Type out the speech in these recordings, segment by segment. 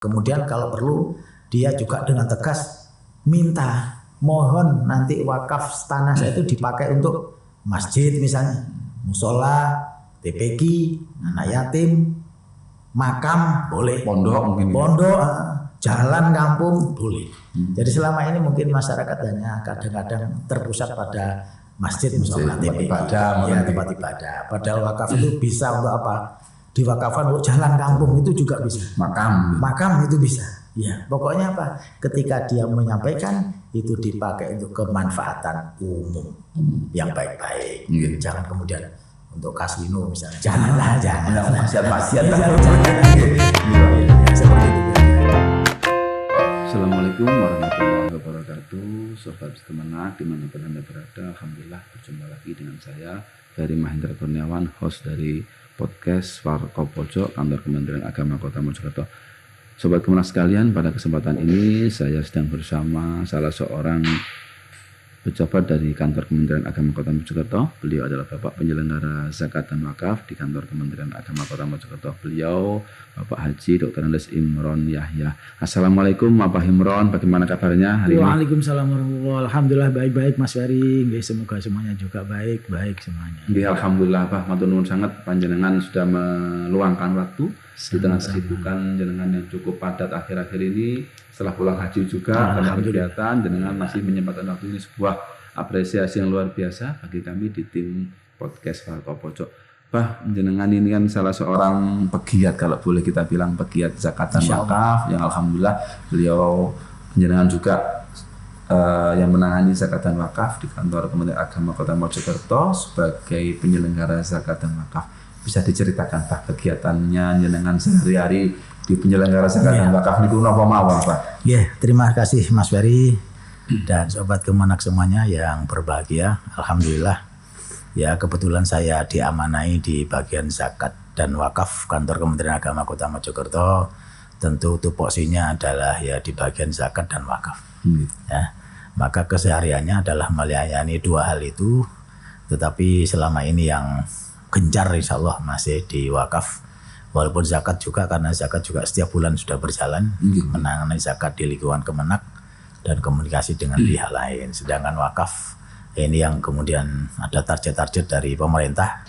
Kemudian kalau perlu dia juga dengan tegas minta, mohon nanti wakaf tanah saya itu dipakai untuk masjid misalnya, musola, TPQ, anak yatim, makam boleh, pondok, jalan kampung boleh. Jadi selama ini mungkin masyarakat hanya kadang-kadang terpusat pada masjid, musola, TPQ, tempat ibadah. Padahal wakaf itu bisa untuk apa? Diwakafkan untuk jalan kampung itu juga bisa. Makam itu bisa. Ya, pokoknya apa? Ketika dia menyampaikan itu dipakai untuk kemanfaatan umum yang baik-baik. Jangan kemudian untuk kasino misalnya. Jangan. Maksiat. Assalamualaikum warahmatullahi wabarakatuh. Sobat Kemenak dimanapun Anda berada, alhamdulillah berjumpa lagi dengan saya Ferry Mahendra Kurniawan, host dari podcast Warkop Pojok Kantor Kementerian Agama Kota Mojokerto. Sobat Kemenak sekalian, pada kesempatan ini saya sedang bersama salah seorang pejabat dari Kantor Kementerian Agama Kota Mojokerto. Beliau adalah Bapak Penyelenggara Zakat dan Wakaf di Kantor Kementerian Agama Kota Mojokerto. Beliau Bapak Haji Dr. Andes Imron Yahya. Assalamualaikum Bapak Imron, bagaimana kabarnya hari ini? Waalaikumsalam warahmatullahi wabarakatuh. Alhamdulillah baik-baik Mas Ferry. Semoga semuanya juga baik semuanya. Alhamdulillah Pak, matur nuwun sangat panjenengan sudah meluangkan waktu di tengah kesibukan jenengan yang cukup padat akhir-akhir ini. Setelah pulang haji juga karena kegiatan jenengan masih menyempatkan waktu, ini sebuah apresiasi yang luar biasa bagi kami di tim podcast Warkop Pojok. Bah, jenengan ini kan salah seorang pegiat, kalau boleh kita bilang pegiat zakat dan wakaf, yang alhamdulillah beliau jenengan juga yang menangani zakat dan wakaf di Kantor Kementerian Agama Kota Mojokerto sebagai penyelenggara zakat dan wakaf. Bisa diceritakan Pak kegiatannya jenengan sehari-hari di penyelenggara zakat dan wakaf niku napa mawon Pak? Terima kasih Mas Ferry dan sobat Kemenak semuanya yang berbahagia. Alhamdulillah. Ya, kebetulan saya diamanai di bagian zakat dan wakaf Kantor Kementerian Agama Kota Mojokerto. Tentu tupoksinya adalah ya di bagian zakat dan wakaf. Ya, maka kesehariannya adalah melayani dua hal itu. Tetapi selama ini yang gencar insya Allah masih di wakaf. Walaupun zakat juga, karena zakat juga setiap bulan sudah berjalan menangani zakat di lingkungan Kemenak dan komunikasi dengan pihak lain. Sedangkan wakaf ini yang kemudian ada target-target dari pemerintah,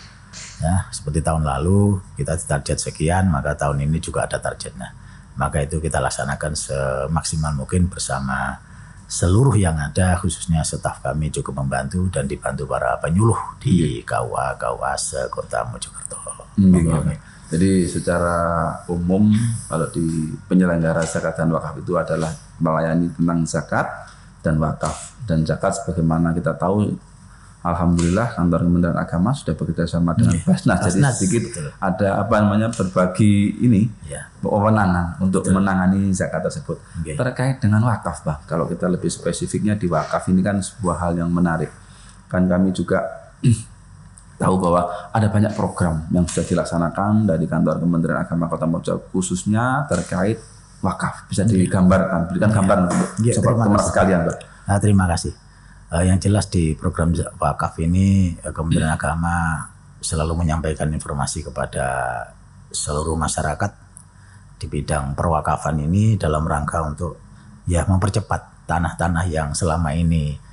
ya, seperti tahun lalu kita target sekian, maka tahun ini juga ada targetnya. Maka itu kita laksanakan semaksimal mungkin bersama seluruh yang ada, khususnya staf kami cukup membantu dan dibantu para penyuluh di KUA se-Kota Mojokerto. Jadi secara umum kalau di penyelenggara zakat dan wakaf itu adalah melayani tentang zakat dan wakaf. Dan zakat sebagaimana kita tahu, alhamdulillah Kantor Kementerian Agama sudah bekerja sama dengan Basnas. Jadi sedikit ada berbagi wewenang untuk menangani zakat tersebut. Terkait dengan wakaf, Bang. Kalau kita lebih spesifiknya di wakaf ini kan sebuah hal yang menarik. Kan kami juga tahu bahwa ada banyak program yang sudah dilaksanakan dari Kantor Kementerian Agama Kota Mojokerto khususnya terkait wakaf. Bisa digambarkan, berikan gambaran untuk sobat Kemenak sekalian, Pak. Terima kasih. Yang jelas di program wakaf ini Kementerian Agama selalu menyampaikan informasi kepada seluruh masyarakat di bidang perwakafan ini dalam rangka untuk mempercepat tanah-tanah yang selama ini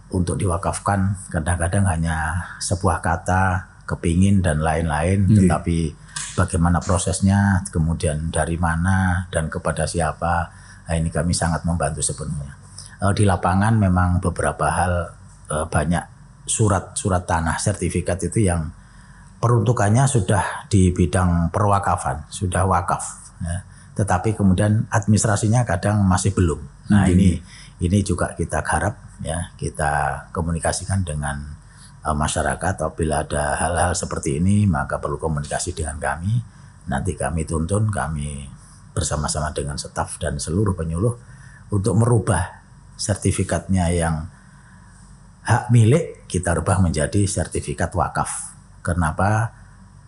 untuk diwakafkan kadang-kadang hanya sebuah kata, kepingin dan lain-lain, tetapi bagaimana prosesnya, kemudian dari mana dan kepada siapa, ini kami sangat membantu sepenuhnya. Di lapangan memang beberapa hal banyak surat tanah sertifikat itu yang peruntukannya sudah di bidang perwakafan, sudah wakaf, ya. Tetapi kemudian administrasinya kadang masih belum. Nah ini juga kita garap, ya, kita komunikasikan dengan masyarakat. Apabila ada hal-hal seperti ini maka perlu komunikasi dengan kami. Nanti kami tuntun, kami bersama-sama dengan staf dan seluruh penyuluh untuk merubah sertifikatnya yang hak milik kita rubah menjadi sertifikat wakaf. Kenapa?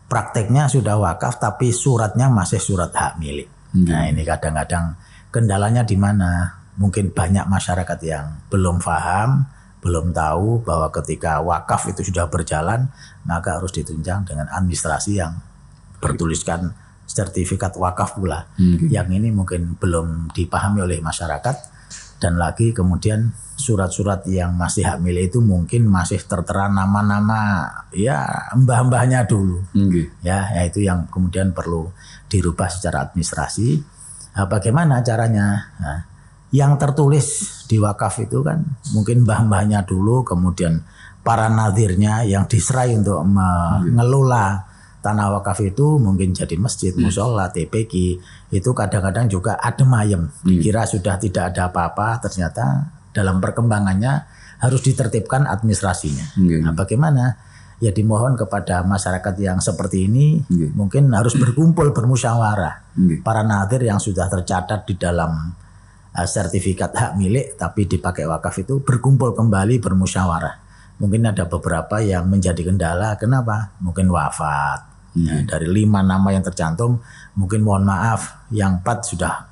Prakteknya sudah wakaf tapi suratnya masih surat hak milik. Nah ini kadang-kadang kendalanya di mana? Mungkin banyak masyarakat yang belum paham, belum tahu bahwa ketika wakaf itu sudah berjalan maka harus ditunjang dengan administrasi yang bertuliskan sertifikat wakaf pula. Yang ini mungkin belum dipahami oleh masyarakat. Dan lagi kemudian surat-surat yang masih hak milik itu mungkin masih tertera nama-nama ya mbah-mbahnya dulu. Ya itu yang kemudian perlu dirubah secara administrasi. Nah, bagaimana caranya? Nah, yang tertulis di wakaf itu kan mungkin mbah-mbahnya dulu, kemudian para nadhirnya yang diserai untuk mengelola tanah wakaf itu mungkin jadi masjid, musola, TPQ, itu kadang-kadang juga adem ayem. Dikira sudah tidak ada apa-apa, ternyata dalam perkembangannya harus ditertibkan administrasinya. Nah, bagaimana? Ya dimohon kepada masyarakat yang seperti ini mungkin harus berkumpul, bermusyawarah. Para nadhir yang sudah tercatat di dalam sertifikat hak milik tapi dipakai wakaf itu berkumpul kembali, bermusyawarah. Mungkin ada beberapa yang menjadi kendala. Kenapa? Mungkin wafat. Ya, dari 5 nama yang tercantum, mungkin mohon maaf, yang 4 sudah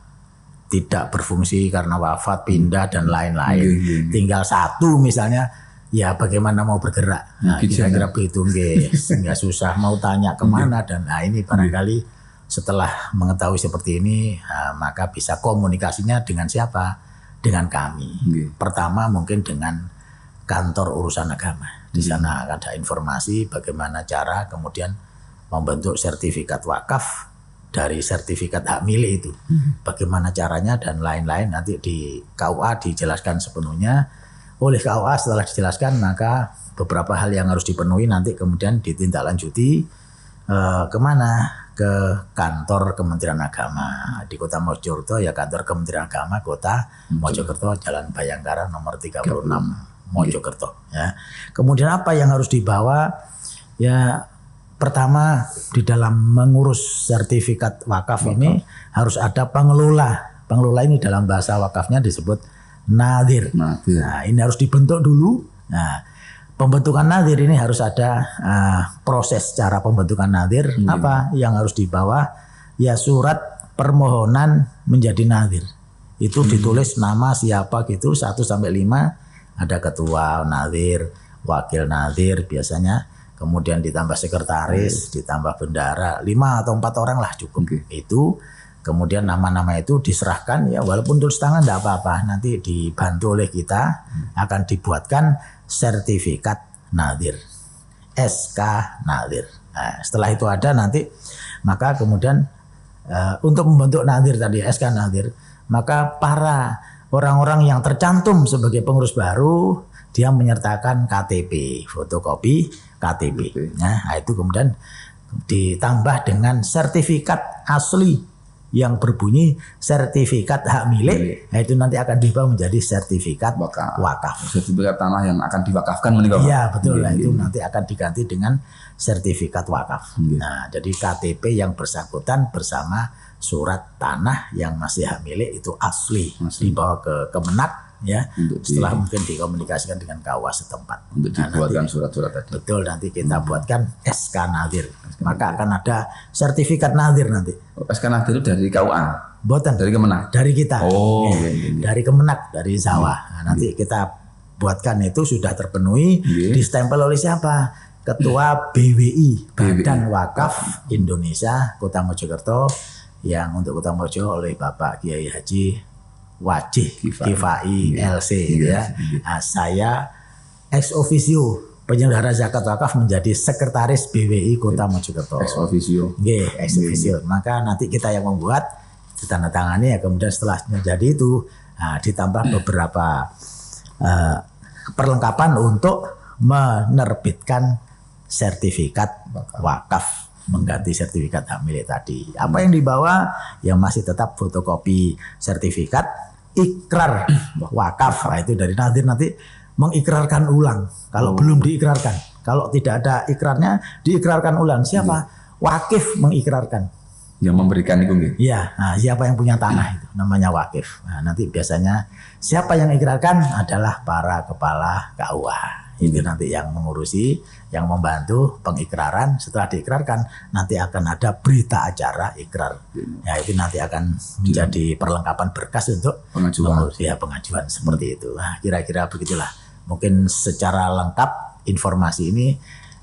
tidak berfungsi karena wafat, pindah dan lain-lain. Tinggal 1 misalnya, ya bagaimana mau bergerak? Nah, kira-kira begitu, nggak susah mau tanya kemana dan ini barangkali setelah mengetahui seperti ini, maka bisa komunikasinya dengan siapa? Dengan kami. Pertama mungkin dengan kantor urusan agama. Di sana ada informasi bagaimana cara kemudian membentuk sertifikat wakaf dari sertifikat hak milik itu. Bagaimana caranya dan lain-lain nanti di KUA dijelaskan sepenuhnya. Oleh KUA setelah dijelaskan maka beberapa hal yang harus dipenuhi nanti kemudian ditindaklanjuti kemana? Ke kantor Kementerian Agama di Kota Mojokerto, ya kantor Kementerian Agama Kota Mojokerto, Jalan Bayangkara nomor 36 Mojokerto. Ya. Kemudian apa yang harus dibawa? Ya pertama di dalam mengurus sertifikat wakaf ini harus ada pengelola. Pengelola ini dalam bahasa wakafnya disebut nadhir. Nah ini harus dibentuk dulu. Nah pembentukan nadhir ini harus ada proses cara pembentukan nadhir. Apa yang harus dibawa? Ya surat permohonan menjadi nadhir. Itu ditulis nama siapa gitu 1 sampai 5. Ada ketua nadhir, wakil nadhir biasanya. Kemudian ditambah sekretaris, ditambah bendara, 5 atau 4 orang lah cukup. Itu kemudian nama-nama itu diserahkan ya walaupun tulis tangan tidak apa-apa. Nanti dibantu oleh kita akan dibuatkan sertifikat nadhir, SK nadhir. Nah, setelah itu ada nanti maka kemudian untuk membentuk nadhir tadi SK nadhir, maka para orang-orang yang tercantum sebagai pengurus baru dia menyertakan KTP, fotokopi KTP. Nah, itu kemudian ditambah dengan sertifikat asli yang berbunyi sertifikat hak milik. Nah, itu nanti akan dibawa menjadi sertifikat wakaf. Sertifikat tanah yang akan diwakafkan menikah. Iya, betul lah. Itu nanti akan diganti dengan sertifikat wakaf. Nah, jadi KTP yang bersangkutan bersama surat tanah yang masih hak milik itu asli. Dibawa ke Kemenak. Ya, setelah mungkin dikomunikasikan dengan KUA setempat untuk dibuatkan surat-surat tadi. Betul, nanti kita buatkan SK nadhir. Maka akan ada sertifikat nadhir nanti. SK nadhir dari KUA? Buatan dari Kemenak? Dari kita. Dari Kemenak, dari Jawa. Nah, nanti kita buatkan itu sudah terpenuhi, distempel oleh siapa? Ketua BWI, Badan Wakaf Indonesia Kota Mojokerto, yang untuk Kota Mojo oleh Bapak Kiai Haji Wajih Kifai LC ya. Nah, saya ex officio penyelenggara zakat wakaf menjadi sekretaris BWI Kota Mojokerto. Ex officio. Ex officio. Maka nanti kita yang membuat ditandatangani ya, kemudian setelah menjadi itu ditambah beberapa perlengkapan untuk menerbitkan sertifikat wakaf, mengganti sertifikat hak milik tadi. Apa yang dibawa? Yang masih tetap fotokopi sertifikat, ikrar wakaf. Nah, itu dari nadhir nanti mengikrarkan ulang. Kalau belum diikrarkan, kalau tidak ada ikrarnya, diikrarkan ulang. Siapa? Wakif mengikrarkan. Yang memberikan itu gitu. Iya, nah, siapa yang punya tanah itu namanya wakif. Nah, nanti biasanya siapa yang ikrarkan adalah para kepala KUA. Itu nanti yang mengurusi, yang membantu pengikraran. Setelah diikrarkan nanti akan ada berita acara ikrar. Ya, itu nanti akan menjadi perlengkapan berkas untuk pengajuan. Ya, pengajuan seperti itu. Nah, kira-kira begitulah. Mungkin secara lengkap informasi ini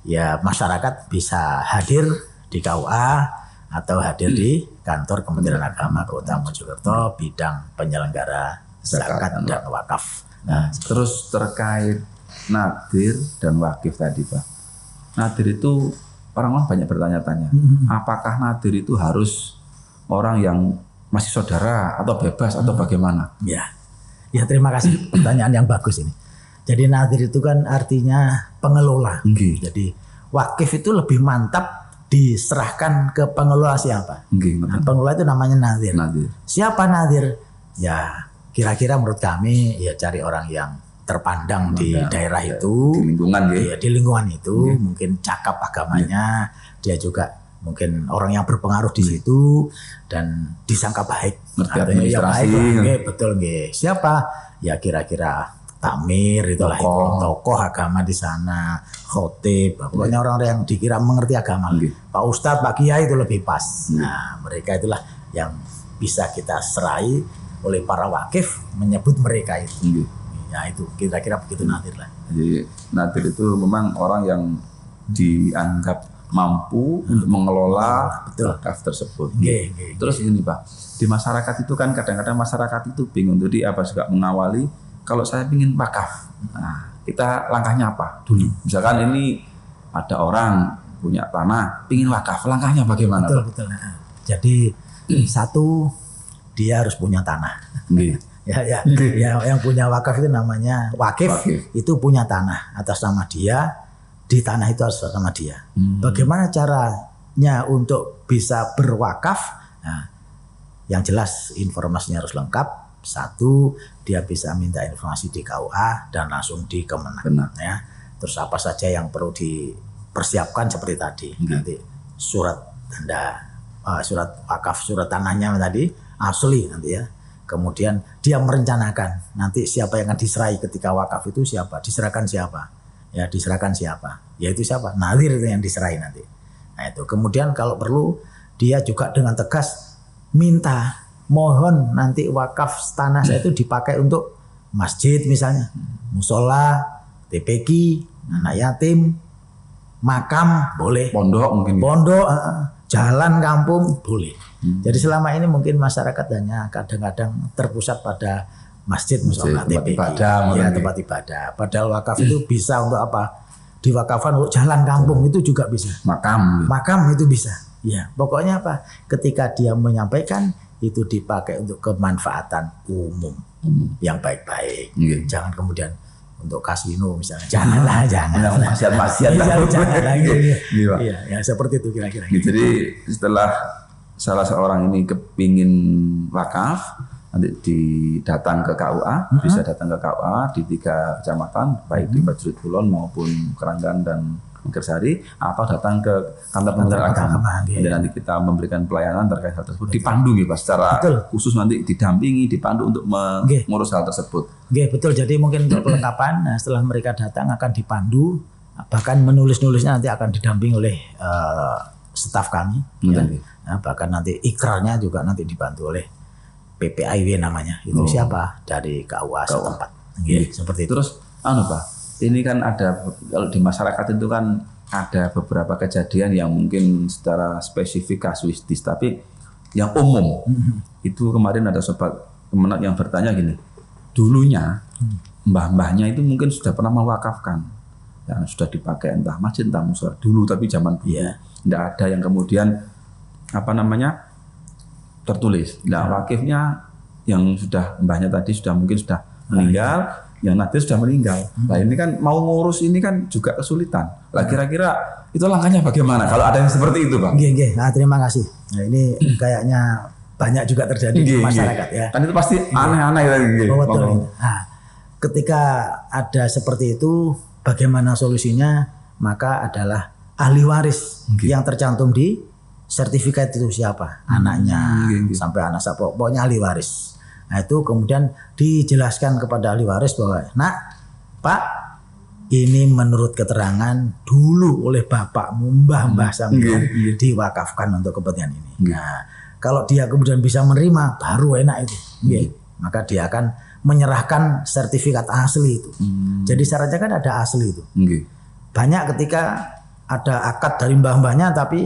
ya masyarakat bisa hadir di KUA atau hadir di kantor Kementerian Agama Kota Mojokerto bidang penyelenggara zakat dan wakaf. Nah, terus terkait nadir dan wakif tadi Pak. Nadir itu orang-orang banyak bertanya-tanya, apakah nadir itu harus orang yang masih saudara atau bebas atau bagaimana? Ya terima kasih pertanyaan yang bagus ini. Jadi nadir itu kan artinya pengelola. Jadi wakif itu lebih mantap diserahkan ke pengelola siapa. Nah, pengelola itu namanya nadir. Siapa nadir? Ya kira-kira menurut kami ya cari orang yang terpandang di daerah itu, di lingkungan di lingkungan itu, mungkin cakap agamanya, dia juga mungkin orang yang berpengaruh di situ dan disangka baik. Administrasi. Betul nggih. Siapa? Ya kira-kira tamir itulah tokoh agama di sana, khotib, pokoknya orang-orang yang dikira mengerti agama. Pak Ustadz, Pak Kiai itu lebih pas. Nah, mereka itulah yang bisa kita serai oleh para wakif menyebut mereka itu. Ya itu kira-kira begitu nadir lah. Jadi nadir itu memang orang yang dianggap mampu untuk mengelola wakaf tersebut. Terus ini Pak, di masyarakat itu kan kadang-kadang masyarakat itu bingung, jadi apa juga mengawali kalau saya ingin wakaf. Nah, kita langkahnya apa dulu? Misalkan ini ada orang punya tanah, ingin wakaf, langkahnya bagaimana? Betul. Jadi satu, dia harus punya tanah. Ya, yang punya wakaf itu namanya wakif. Itu punya tanah atas nama dia, di tanah itu atas nama dia. Bagaimana caranya untuk bisa berwakaf? Nah, yang jelas informasinya harus lengkap. Satu, dia bisa minta informasi di KUA dan langsung di Kemenang. Ya. Terus apa saja yang perlu dipersiapkan seperti tadi. Nanti surat tanda, surat wakaf, surat tanahnya tadi asli nanti ya. Kemudian dia merencanakan nanti siapa yang akan diserai ketika wakaf itu siapa, diserahkan siapa. Ya diserahkan siapa. Yaitu siapa? Nadir itu yang diserai nanti. Nah itu. Kemudian kalau perlu dia juga dengan tegas minta, mohon nanti wakaf tanah saya itu dipakai untuk masjid misalnya, musola, TPQ, anak yatim, makam boleh, pondok, jalan kampung boleh. Jadi selama ini mungkin masyarakat hanya kadang-kadang terpusat pada masjid, musola, TPQ, tempat ibadah. Padahal wakaf itu bisa untuk apa? Diwakafkan untuk jalan kampung itu juga bisa. Makam itu bisa. Ya, pokoknya apa? Ketika dia menyampaikan itu dipakai untuk kemanfaatan umum yang baik-baik. Jangan kemudian untuk kasino misalnya. Jangan. Maksiat. Ya seperti itu kira-kira. Jadi setelah salah seorang ini kepingin wakaf, nanti datang ke KUA, bisa datang ke KUA di 3 kecamatan, baik di Prajurit Kulon maupun Keranggan dan Manggarsari, atau datang ke kantor Kementerian Agama. Dan nanti kita memberikan pelayanan terkait hal tersebut, dipandu ya Pak, secara khusus nanti didampingi, dipandu untuk mengurus hal tersebut. Betul. Jadi mungkin untuk kelengkapan, setelah mereka datang akan dipandu, bahkan menulis-nulisnya nanti akan didampingi oleh staf kami. Bahkan nanti ikrarnya juga nanti dibantu oleh PPIW namanya. Itu siapa? Dari KUA setempat. Seperti itu. Terus Pak, ini kan ada, kalau di masyarakat itu kan ada beberapa kejadian yang mungkin secara spesifik kasuistis, tapi yang umum. Itu kemarin ada sobat Kemenak yang bertanya gini, dulunya mbah-mbahnya itu mungkin sudah pernah mewakafkan, yang sudah dipakai entah masjid entah musola dulu, tapi zaman dulu tidak ada yang kemudian tertulis. Nah, wakifnya yang sudah mbahnya tadi mungkin sudah meninggal, yang nadir sudah meninggal. Nah ini kan mau ngurus ini kan juga kesulitan. Lah kira-kira itu langkahnya bagaimana kalau ada yang seperti itu, Bang? Nah, terima kasih. Nah, ini kayaknya banyak juga terjadi di masyarakat ya. Kan itu pasti aneh-aneh lagi. Nah, ketika ada seperti itu, bagaimana solusinya? Maka adalah ahli waris yang tercantum di sertifikat itu siapa? Anaknya sampai anak siapa? Pokoknya ahli waris. Nah itu kemudian dijelaskan kepada ahli waris bahwa, nak, Pak, ini menurut keterangan dulu oleh bapakmu, mbah sampean diwakafkan untuk kepentingan ini. Nah, kalau dia kemudian bisa menerima, baru enak itu. Maka dia akan menyerahkan sertifikat asli itu. Jadi syaratnya kan ada asli itu. Banyak ketika ada akad dari mbah-mbahnya tapi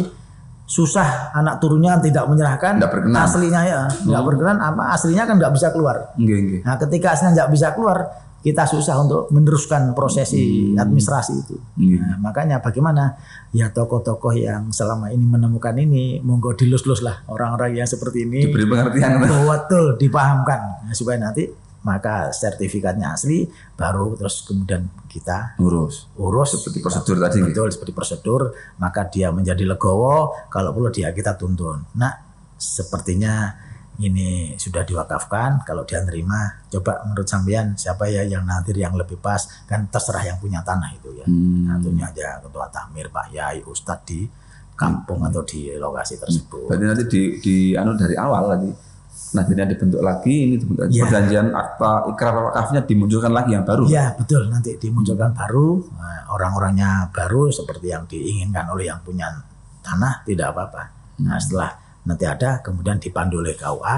susah anak turunnya tidak menyerahkan, Nggak berkenan. aslinya ya nggak berkenan, apa aslinya kan nggak bisa keluar. Nggih. Nah ketika aslinya nggak bisa keluar, kita susah untuk meneruskan prosesi administrasi itu. Nah, makanya bagaimana ya tokoh-tokoh yang selama ini menemukan ini, monggo dilus-lus lah orang-orang yang seperti ini, Diberi pengertian. betul dipahamkan, nah, supaya nanti maka sertifikatnya asli, baru terus kemudian kita urus seperti prosedur tadi. Betul, seperti prosedur, maka dia menjadi legowo, kalau perlu dia kita tuntun. Nah sepertinya ini sudah diwakafkan, kalau dia nerima, coba menurut sampean siapa ya yang nadir yang lebih pas, kan terserah yang punya tanah itu ya. Tentunya aja ketua takmir, Pak Yai, Ustadz di kampung atau di lokasi tersebut. Berarti nanti di dari awal tadi nantinya dibentuk lagi, ini dibentuk perjanjian akta ikrar wakafnya dimunculkan lagi yang baru. Iya betul, nanti dimunculkan baru, orang-orangnya baru seperti yang diinginkan oleh yang punya tanah, tidak apa-apa. Nah setelah nanti ada, kemudian dipandu oleh KUA,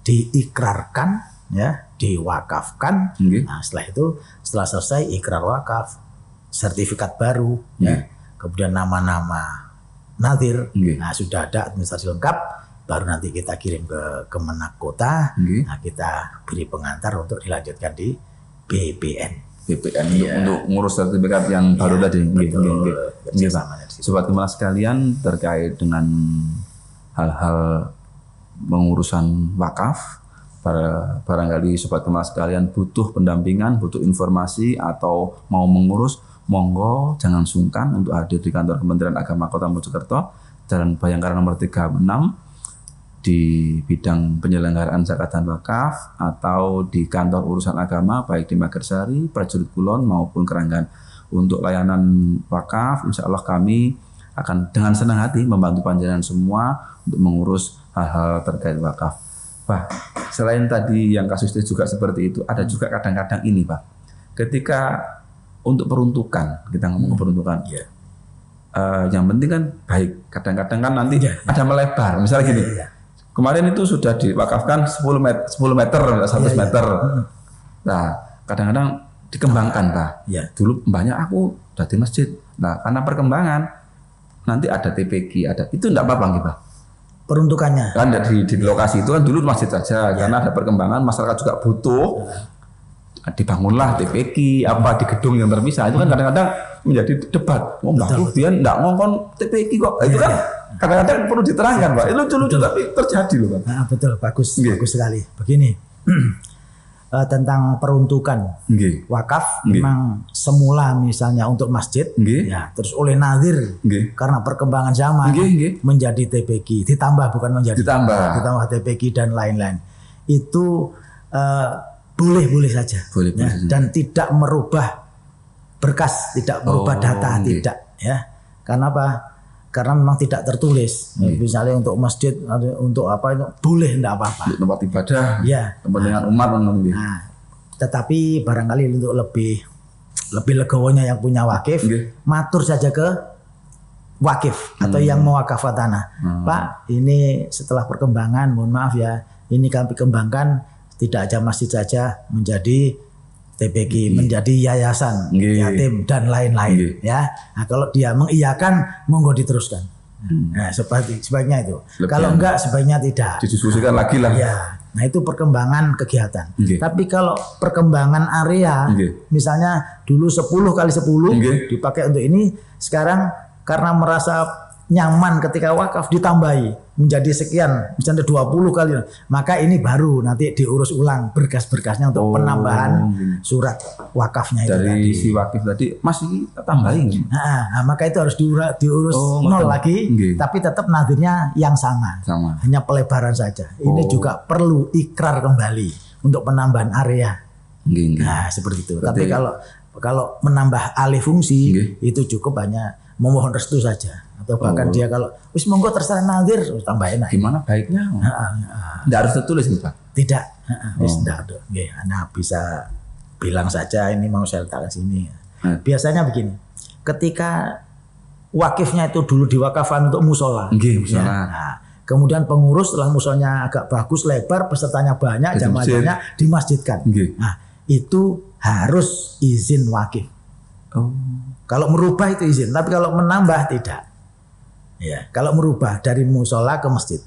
diikrarkan, ya, diwakafkan. Nah setelah itu, setelah selesai ikrar wakaf, sertifikat baru, ya, kemudian nama-nama nadir, nah sudah ada administrasi lengkap, baru nanti kita kirim ke Kemenak Kota, nah kita beri pengantar untuk dilanjutkan di BPN. Untuk ngurus sertifikat yang baru tadi. Sobat Kemenak sekalian, terkait dengan hal-hal pengurusan wakaf, barangkali Sobat Kemenak sekalian butuh pendampingan, butuh informasi atau mau mengurus, monggo jangan sungkan untuk hadir di kantor Kementerian Agama Kota Mojokerto, Jalan Bayangkara nomor 36, di bidang penyelenggaraan zakat dan wakaf, atau di kantor urusan agama baik di Magersari, Prajurit Kulon maupun Keranggan. Untuk layanan wakaf, insya Allah kami akan dengan senang hati membantu panjenengan semua untuk mengurus hal-hal terkait wakaf. Pak, selain tadi yang kasusnya juga seperti itu, ada juga kadang-kadang ini Pak, ketika untuk peruntukan, kita ngomong peruntukan, yang penting kan baik, kadang-kadang kan nanti ada melebar, misalnya gini. Kemarin itu sudah diwakafkan 10 meter, 100 meter. Nah, kadang-kadang dikembangkan, Pak. Dulu mbahnya aku udah di masjid. Nah, karena perkembangan nanti ada TPG, ada itu enggak apa-apa gitu, Pak. Peruntukannya. Kan di lokasi itu kan dulu masjid saja, karena ada perkembangan, masyarakat juga butuh. Dibangunlah TPG apa di gedung yang terpisah. Itu kan kadang-kadang menjadi debat. Oh, Mbak Rubian enggak ngongkon TPG kok. Itu kan kadang-kadang perlu diterangkan, Pak. Itu lucu-lucu tapi terjadi loh, Pak. Nah, betul, bagus sekali. Begini, tentang peruntukan wakaf, memang semula misalnya untuk masjid, ya, terus oleh nadir karena perkembangan zaman menjadi TPG, ditambah TPG dan lain-lain. Itu boleh-boleh saja, dan tidak merubah berkas, tidak merubah data, tidak, ya. Karena apa? Karena memang tidak tertulis. Misalnya untuk masjid, untuk apa itu boleh, tidak apa-apa. Untuk tempat ibadah, kepentingan umat. Nah, tetapi barangkali untuk lebih legowonya yang punya wakif, matur saja ke wakif atau yang mewakafkan tanah. Pak, ini setelah perkembangan, mohon maaf ya, ini kami kembangkan tidak aja masjid saja, menjadi TPG, menjadi yayasan yatim dan lain-lain, ya. Nah, kalau dia mengiyakan, monggo diteruskan. Nah, sebaiknya itu. Kalau enggak, sebaiknya tidak. Didiskusikan lagi lah. Ya. Nah, itu perkembangan kegiatan. Tapi kalau perkembangan area, misalnya dulu 10 kali 10 dipakai untuk ini, sekarang karena merasa nyaman ketika wakaf ditambahi menjadi sekian, misalnya 20 kali, maka ini baru nanti diurus ulang berkas-berkasnya untuk penambahan surat wakafnya itu dari tadi. si wakif tadi masih tambahin. Nah, maka itu harus diurus nol lagi, tapi tetap nadirnya yang sama. Hanya pelebaran saja. Ini juga perlu ikrar kembali untuk penambahan area. Nah, seperti itu. Tapi kalau menambah alih fungsi itu cukup hanya memohon restu saja. Atau bahkan dia kalau wis monggo terserah nadir, tambahin aja. Gimana baiknya? Tidak harus tertulis nih, Pak. Tidak. Wis ndak ada. Nggih, Anda bisa bilang saja ini mau saya letakkan sini. Biasanya begini. Ketika wakifnya itu dulu diwakafkan untuk musola. Nah, kemudian pengurus setelah musolanya agak bagus, lebar, pesertanya banyak, jamaahnya dimasjidkan. Nah, itu harus izin wakif. Kalau merubah itu izin, tapi kalau menambah tidak. Ya, kalau merubah dari musola ke masjid,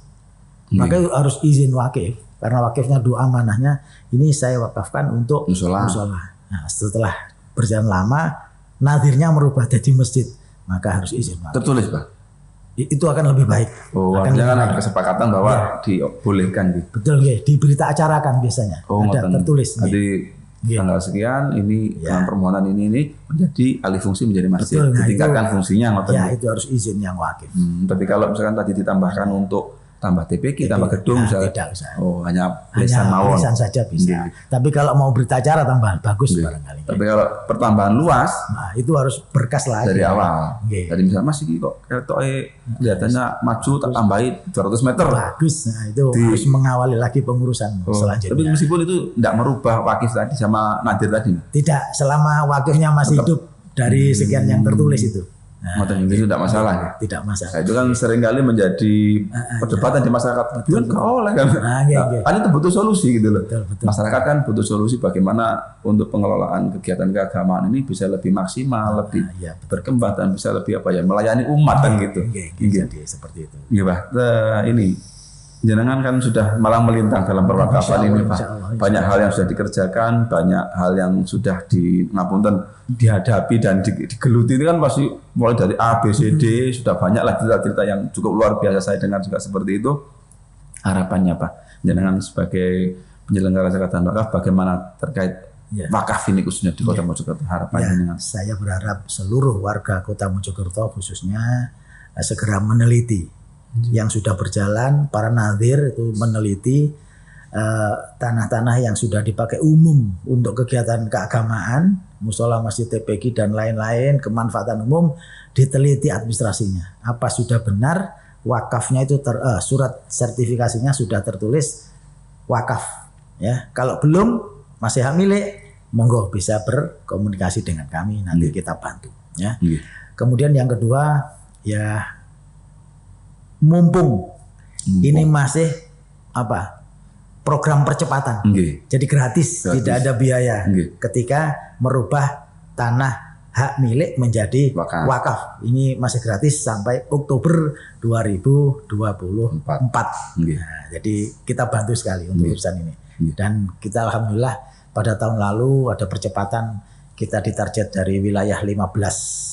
maka harus izin wakif. Karena wakifnya doa amanahnya, ini saya wakafkan untuk musola. Nah, setelah berjalan lama, nadirnya merubah jadi masjid, maka harus izin wakif. Tertulis Pak? Itu akan lebih baik. Artinya kan ada kesepakatan bahwa dibolehkan gitu. Betul, di berita acara kan biasanya ada tertulis. Jadi tanggal sekian ini dengan permohonan ini menjadi alih fungsi menjadi masjid. Betul, ditingkatkan fungsinya. Ya itu harus izin yang wakif. Tapi kalau misalkan tadi ditambahkan untuk tambah TPK, tambah gedung, tidak usah. Hanya lisan saja bisa. Tapi kalau mau berita acara tambah bagus barangkali. Tapi kalau pertambahan luas, nah, itu harus berkas lagi dari awal. Jadi misalnya masih kok kelihatannya maju tak tambahin 200 meter. Bagus. Nah, itu harus mengawali lagi pengurusan selanjutnya. Tapi meskipun itu tidak merubah wakif tadi sama nadir tadi. Tidak, selama wakifnya masih hidup dari sekian yang tertulis itu. Nah, itu tidak masalah ya? Tidak masalah. Nah, itu kan seringkali menjadi perdebatan di masyarakat. Kan oleh kan? Kan itu butuh solusi gitu loh. Betul. Masyarakat kan butuh solusi bagaimana untuk pengelolaan kegiatan keagamaan ini bisa lebih maksimal, lebih berkembang dan bisa lebih melayani umat kan gitu. Jadi seperti itu. Iya Pak. Ini jenengan kan sudah malang melintang dalam perwakafan ini Pak. Banyak hal yang sudah dikerjakan, banyak hal yang sudah dihadapi dan digeluti. Itu kan pasti mulai dari A, B, C, D, sudah banyak lah cerita-cerita yang cukup luar biasa saya dengar juga seperti itu. Harapannya Pak, jenengan sebagai penyelenggara zakat dan wakaf bagaimana terkait wakaf ini khususnya di Kota Mojokerto, harapannya? Saya berharap seluruh warga Kota Mojokerto khususnya segera meneliti yang sudah berjalan, para nadhir itu meneliti tanah-tanah yang sudah dipakai umum untuk kegiatan keagamaan, musola, masjid, TPQ dan lain-lain, kemanfaatan umum, diteliti administrasinya. Apa sudah benar wakafnya itu surat sertifikasinya sudah tertulis wakaf ya. Kalau belum masih hak milik, monggo bisa berkomunikasi dengan kami, nanti kita bantu ya. Kemudian yang kedua ya, mumpung ini masih program percepatan, jadi gratis, tidak ada biaya ketika merubah tanah hak milik menjadi wakaf. Ini masih gratis sampai Oktober 2024. Nah, jadi kita bantu sekali untuk urusan ini. Dan kita alhamdulillah pada tahun lalu ada percepatan, kita ditarget dari wilayah 15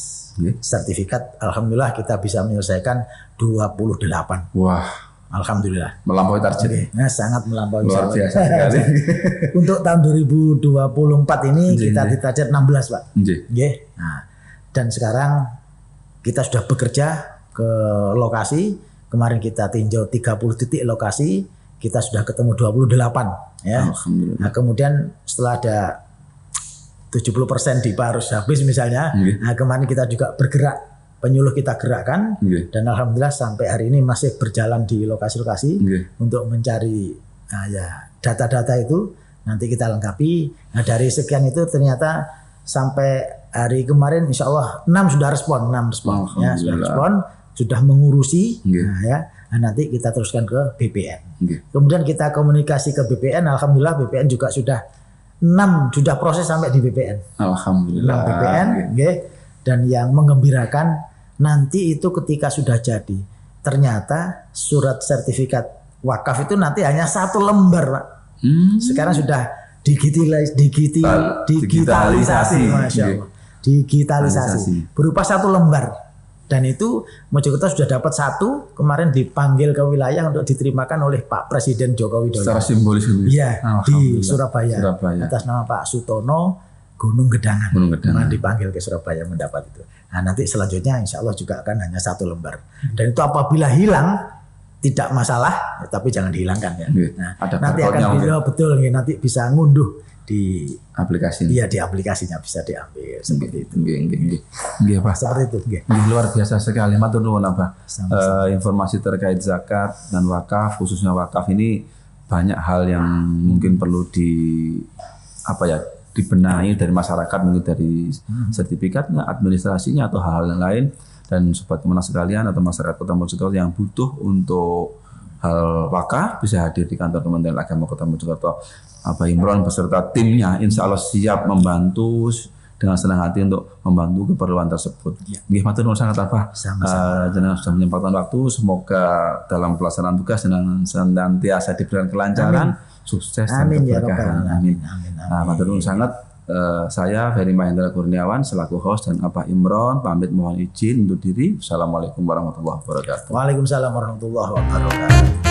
sertifikat, alhamdulillah kita bisa menyelesaikan 28. Wah, alhamdulillah. Melampaui target. Nah, sangat melampaui. Luar biasa sekali. Untuk tahun 2024 ini kita ditarget 16, Pak. Nah, dan sekarang kita sudah bekerja ke lokasi. Kemarin kita tinjau 30 titik lokasi, kita sudah ketemu 28 ya. Nah, kemudian setelah ada 70% di Parus habis misalnya. Nah, kemarin kita juga bergerak, penyuluh kita gerakkan dan alhamdulillah sampai hari ini masih berjalan di lokasi-lokasi untuk mencari data-data itu nanti kita lengkapi. Nah, dari sekian itu ternyata sampai hari kemarin insya Allah 6 sudah respon, 6 respon, sudah mengurusi. Nah, nanti kita teruskan ke BPN. Kemudian kita komunikasi ke BPN, alhamdulillah BPN juga sudah 6 sudah proses sampai di BPN. Alhamdulillah. 6 BPN, dan yang menggembirakan nanti itu ketika sudah jadi, ternyata surat sertifikat wakaf itu nanti hanya 1 lembar, Pak. Sekarang sudah digitalisasi, Masya Allah. Digitalisasi berupa 1 lembar. Dan itu Mojokerto sudah dapat 1, kemarin dipanggil ke wilayah untuk diterimakan oleh Pak Presiden Joko Widodo. Secara simbolis gitu. Iya, di Surabaya. Atas nama Pak Sutono Gunung Gedangan. Kemarin dipanggil ke Surabaya mendapat itu. Nah, nanti selanjutnya insya Allah juga akan hanya 1 lembar. Dan itu apabila hilang tidak masalah, tapi jangan dihilangkan ya. Nah, ada nanti akan betul nanti bisa ngunduh di aplikasi. Iya, di aplikasinya bisa diambil seperti itu. Nggih, Pak. Seperti itu. Luar biasa sekali. Matur nuwun, Pak. Informasi terkait zakat dan wakaf, khususnya wakaf ini banyak hal yang mungkin perlu dibenahi dari masyarakat, mungkin dari sertifikatnya, administrasinya atau hal-hal yang lain. Dan sobat Kemenang sekalian atau masyarakat Kota Mojokerto yang butuh untuk hal wakaf bisa hadir di kantor Kementerian Agama Kota Mojokerto. Abah Imron beserta timnya insya Allah siap membantu dengan senang hati untuk membantu keperluan tersebut. Nggih, matur nuwun sangat Pak. Jenengan sudah menyempatkan waktu. Semoga dalam pelaksanaan tugas dengan senantiasa diberikan kelancaran, sukses dan keberkahan. Amin. Matur nuwun sangat. Saya Ferry Mahendra Kurniawan selaku host dan Abah Imron pamit mohon izin undur diri. Assalamualaikum warahmatullahi wabarakatuh. Waalaikumsalam warahmatullahi wabarakatuh.